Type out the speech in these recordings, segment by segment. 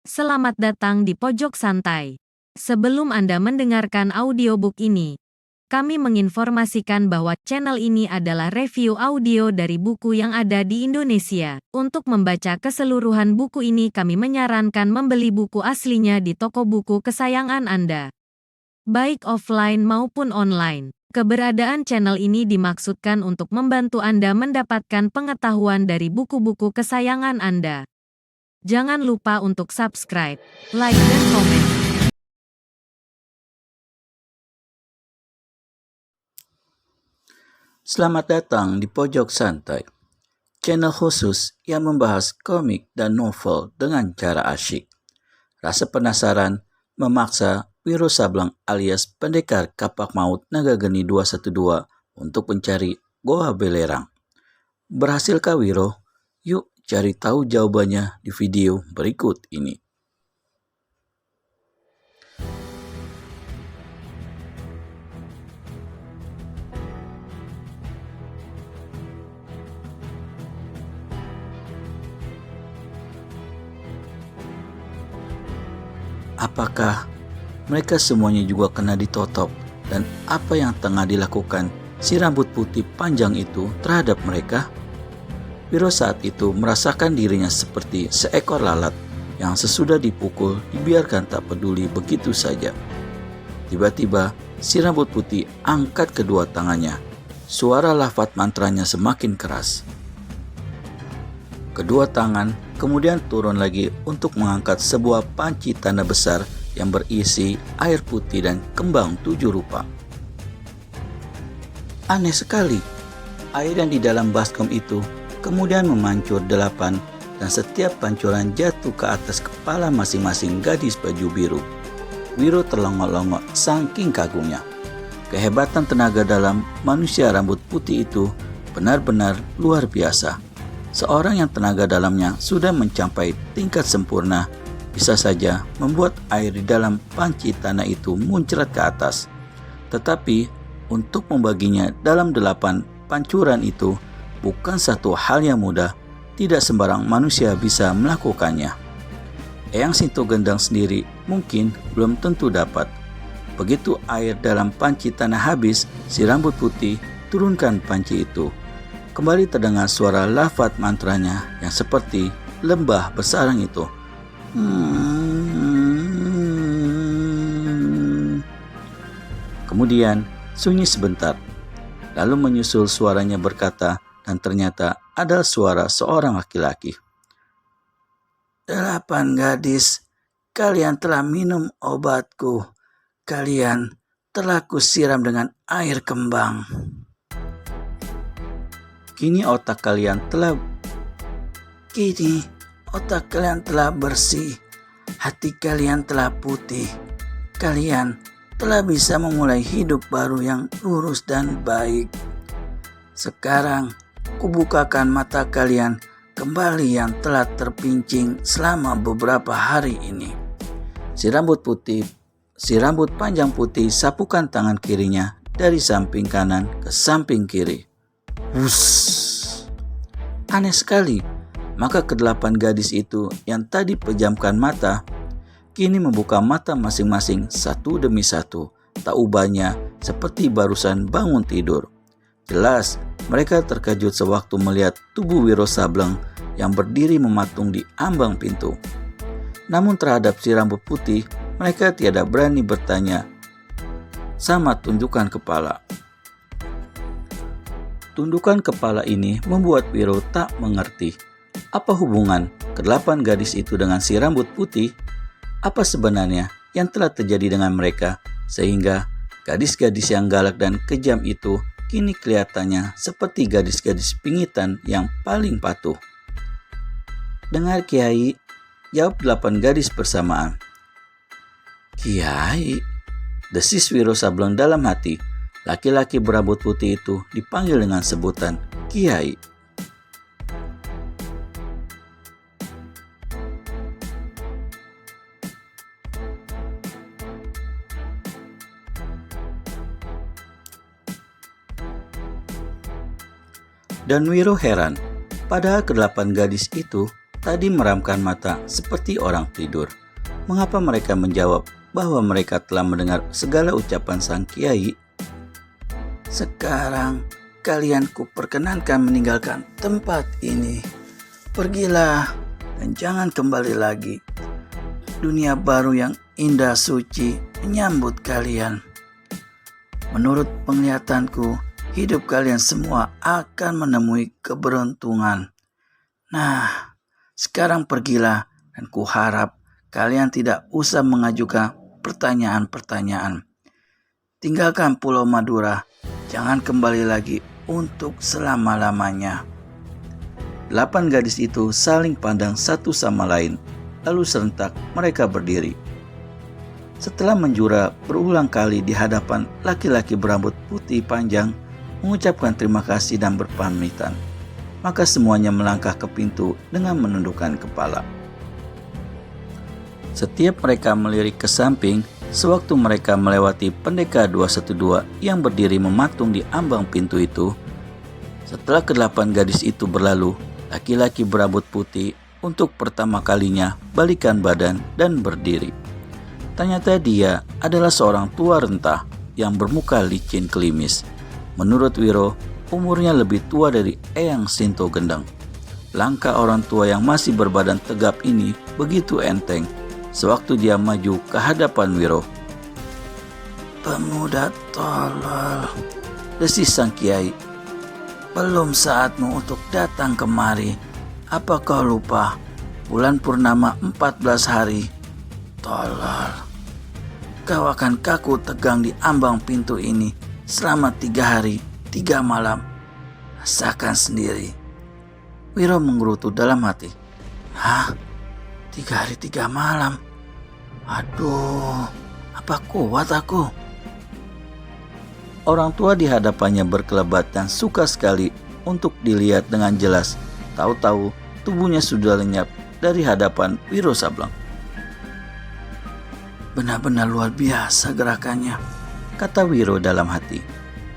Selamat datang di Pojok Santai. Sebelum Anda mendengarkan audiobook ini, kami menginformasikan bahwa channel ini adalah review audio dari buku yang ada di Indonesia. Untuk membaca keseluruhan buku ini, kami menyarankan membeli buku aslinya di toko buku kesayangan Anda, baik offline maupun online. Keberadaan channel ini dimaksudkan untuk membantu Anda mendapatkan pengetahuan dari buku-buku kesayangan Anda. Jangan lupa untuk subscribe, like, dan komen. Selamat datang di Pojok Santai, channel khusus yang membahas komik dan novel dengan cara asyik. Rasa penasaran memaksa Wiro Sableng alias Pendekar Kapak Maut Naga Geni 212 untuk mencari Goa Belerang. Berhasilkah Wiro? Yuk cari tahu jawabannya di video berikut ini. Apakah mereka semuanya juga kena ditotop? Dan apa yang tengah dilakukan si rambut putih panjang itu terhadap mereka? Wiro saat itu merasakan dirinya seperti seekor lalat yang sesudah dipukul dibiarkan tak peduli begitu saja. Tiba-tiba si rambut putih angkat kedua tangannya. Suara lafaz mantranya semakin keras. Kedua tangan kemudian turun lagi untuk mengangkat sebuah panci tanda besar yang berisi air putih dan kembang 7 rupa. Aneh sekali, air yang di dalam baskom itu kemudian memancur 8 dan setiap pancuran jatuh ke atas kepala masing-masing gadis baju biru. Wiro terlongok-longok saking kagumnya. Kehebatan tenaga dalam manusia rambut putih itu benar-benar luar biasa. Seorang yang tenaga dalamnya sudah mencapai tingkat sempurna bisa saja membuat air di dalam panci tanah itu muncrat ke atas. Tetapi untuk membaginya dalam 8 pancuran itu bukan satu hal yang mudah. Tidak sembarang manusia bisa melakukannya. Eyang Sinto Gendang sendiri mungkin belum tentu dapat. Begitu air dalam panci tanah habis, si rambut putih turunkan panci itu. Kembali terdengar suara lafaz mantranya yang seperti lembah bersarang itu. Kemudian sunyi sebentar. Lalu menyusul suaranya berkata, dan ternyata adalah suara seorang laki-laki. 8 gadis, kalian telah minum obatku. Kalian telah kusiram dengan air kembang. Kini otak kalian telah bersih, hati kalian telah putih, kalian telah bisa memulai hidup baru yang lurus dan baik. Sekarang, kubukakan mata kalian kembali yang telah terpincing selama beberapa hari ini. Si rambut panjang putih sapukan tangan kirinya dari samping kanan ke samping kiri. Wuss. Aneh sekali, maka ke-8 gadis itu yang tadi pejamkan mata, kini membuka mata masing-masing satu demi satu. Tak ubahnya seperti barusan bangun tidur. Jelas, mereka terkejut sewaktu melihat tubuh Wiro Sableng yang berdiri mematung di ambang pintu. Namun terhadap si rambut putih, mereka tiada berani bertanya sama tunjukkan kepala. Tundukan kepala ini membuat Wiro tak mengerti. Apa hubungan ke-8 gadis itu dengan si rambut putih? Apa sebenarnya yang telah terjadi dengan mereka sehingga gadis-gadis yang galak dan kejam itu kini kelihatannya seperti gadis-gadis pingitan yang paling patuh? Dengar Kiai, jawab 8 gadis bersamaan. Kiai, desis Wiro Sableng dalam hati. Laki-laki berambut putih itu dipanggil dengan sebutan Kiai. Dan Wiro heran, padahal ke-8 gadis itu tadi meramkan mata seperti orang tidur. Mengapa mereka menjawab bahwa mereka telah mendengar segala ucapan sang kiai? Sekarang kalian kuperkenankan meninggalkan tempat ini. Pergilah dan jangan kembali lagi. Dunia baru yang indah suci menyambut kalian. Menurut penglihatanku, hidup kalian semua akan menemui keberuntungan. Nah, sekarang pergilah dan kuharap kalian tidak usah mengajukan pertanyaan-pertanyaan. Tinggalkan Pulau Madura, jangan kembali lagi untuk selama-lamanya. 8 gadis itu saling pandang satu sama lain, lalu serentak mereka berdiri. Setelah menjura berulang kali di hadapan laki-laki berambut putih panjang, mengucapkan terima kasih dan berpamitan, maka semuanya melangkah ke pintu dengan menundukkan kepala. Setiap mereka melirik ke samping, sewaktu mereka melewati pendekar 212 yang berdiri mematung di ambang pintu itu. Setelah ke-8 gadis itu berlalu, laki-laki berambut putih untuk pertama kalinya balikan badan dan berdiri. Ternyata dia adalah seorang tua renta yang bermuka licin klimis. Menurut Wiro, umurnya lebih tua dari Eyang Sinto Gendeng. Langkah orang tua yang masih berbadan tegap ini begitu enteng sewaktu dia maju ke hadapan Wiro. Pemuda tolol, desis sang kiai. Belum saatmu untuk datang kemari. Apa kau lupa? Bulan purnama 14 hari. Tolol. Kau akan kaku tegang di ambang pintu ini selama 3 hari, 3 malam. Rasakan sendiri. Wiro menggerutu dalam hati. Hah? 3 hari 3 malam? Aduh, apa kuat aku? Orang tua di hadapannya berkelebat dan suka sekali untuk dilihat dengan jelas. Tahu-tahu tubuhnya sudah lenyap dari hadapan Wiro Sableng. Benar-benar luar biasa gerakannya, kata Wiro dalam hati.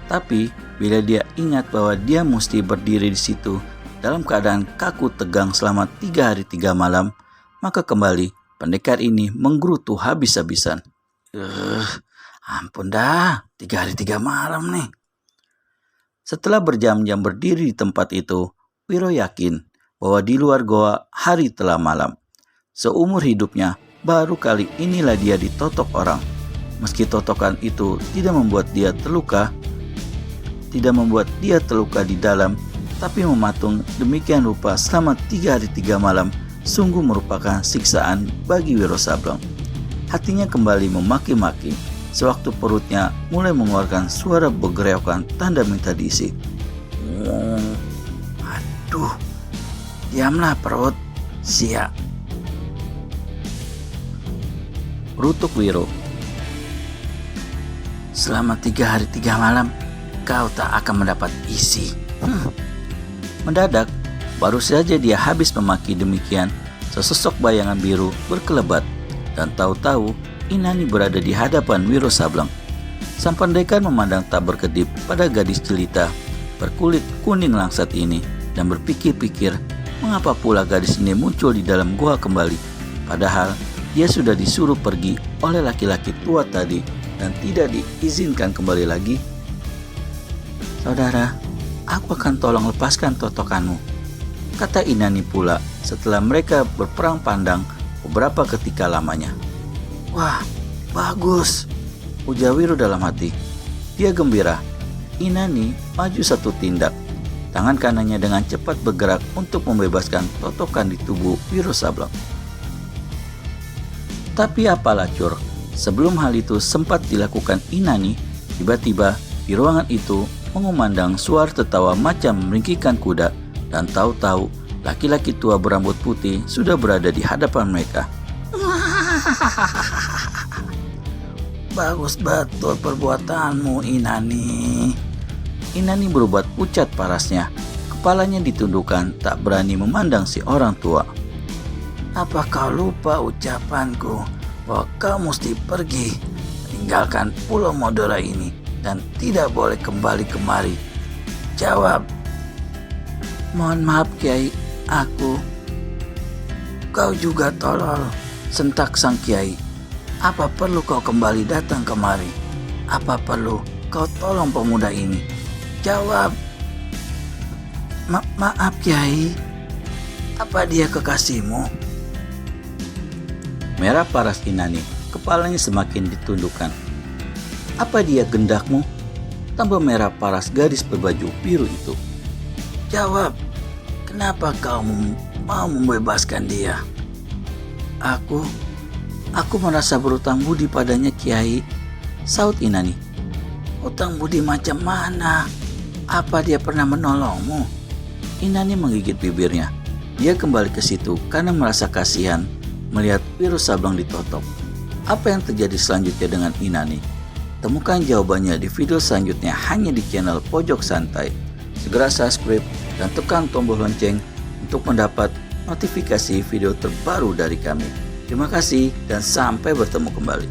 Tapi bila dia ingat bahwa dia mesti berdiri di situ dalam keadaan kaku tegang selama 3 hari 3 malam, maka kembali pendekar ini menggerutu habis-habisan. Ampun dah, 3 hari 3 malam nih. Setelah berjam-jam berdiri di tempat itu, Wiro yakin bahwa di luar goa hari telah malam. Seumur hidupnya, baru kali inilah dia ditotok orang. Meski totokan itu tidak membuat dia terluka di dalam, tapi mematung demikian rupa selama 3 hari 3 malam sungguh merupakan siksaan bagi Wiro Sableng. Hatinya kembali memaki-maki sewaktu perutnya mulai mengeluarkan suara bergereokan tanda minta diisi. Aduh, diamlah perut, siap. Rutuk Wiro. Selama 3 hari 3 malam, kau tak akan mendapat isi. Mendadak, baru saja dia habis memaki demikian, sesosok bayangan biru berkelebat, dan tahu-tahu Inani berada di hadapan Wiro Sableng. Sang pendekar memandang tak berkedip pada gadis jelita berkulit kuning langsat ini dan berpikir-pikir mengapa pula gadis ini muncul di dalam gua kembali, padahal dia sudah disuruh pergi oleh laki-laki tua tadi dan tidak diizinkan kembali lagi. Saudara, aku akan tolong lepaskan totokanmu, kata Inani pula setelah mereka berperang pandang beberapa ketika lamanya. Wah, bagus, ujar Wiro dalam hati. Dia gembira. Inani maju satu tindak. Tangan kanannya dengan cepat bergerak untuk membebaskan totokan di tubuh Wiro Sableng. Tapi apalah Cur, sebelum hal itu sempat dilakukan Inani, tiba-tiba di ruangan itu mengumandang suara tertawa macam meringkihkan kuda, dan tahu-tahu laki-laki tua berambut putih sudah berada di hadapan mereka. Bagus betul perbuatanmu, Inani. Inani berbuat pucat parasnya. Kepalanya ditundukkan, tak berani memandang si orang tua. Apa kau lupa ucapanku bahwa kau mesti pergi, meninggalkan Pulau Madura ini dan tidak boleh kembali kemari? Jawab. Mohon maaf Kiai, aku Kau juga tolol, sentak sang kiai. Apa perlu kau kembali datang kemari? Apa perlu kau tolong pemuda ini? Jawab. Maaf kiai, apa dia kekasihmu? Merah paras Inani, kepalanya semakin ditundukkan. Apa dia gendakmu? Tambah merah paras gadis berbaju biru itu. Jawab, kenapa kau mau membebaskan dia? Aku merasa berutang budi padanya kiai, saut Inani. Utang budi macam mana? Apa dia pernah menolongmu? Inani menggigit bibirnya. Dia kembali ke situ karena merasa kasihan melihat virus Sableng ditotok. Apa yang terjadi selanjutnya dengan Inani? Temukan jawabannya di video selanjutnya hanya di channel Pojok Santai. Segera subscribe dan tekan tombol lonceng untuk mendapat notifikasi video terbaru dari kami. Terima kasih dan sampai bertemu kembali.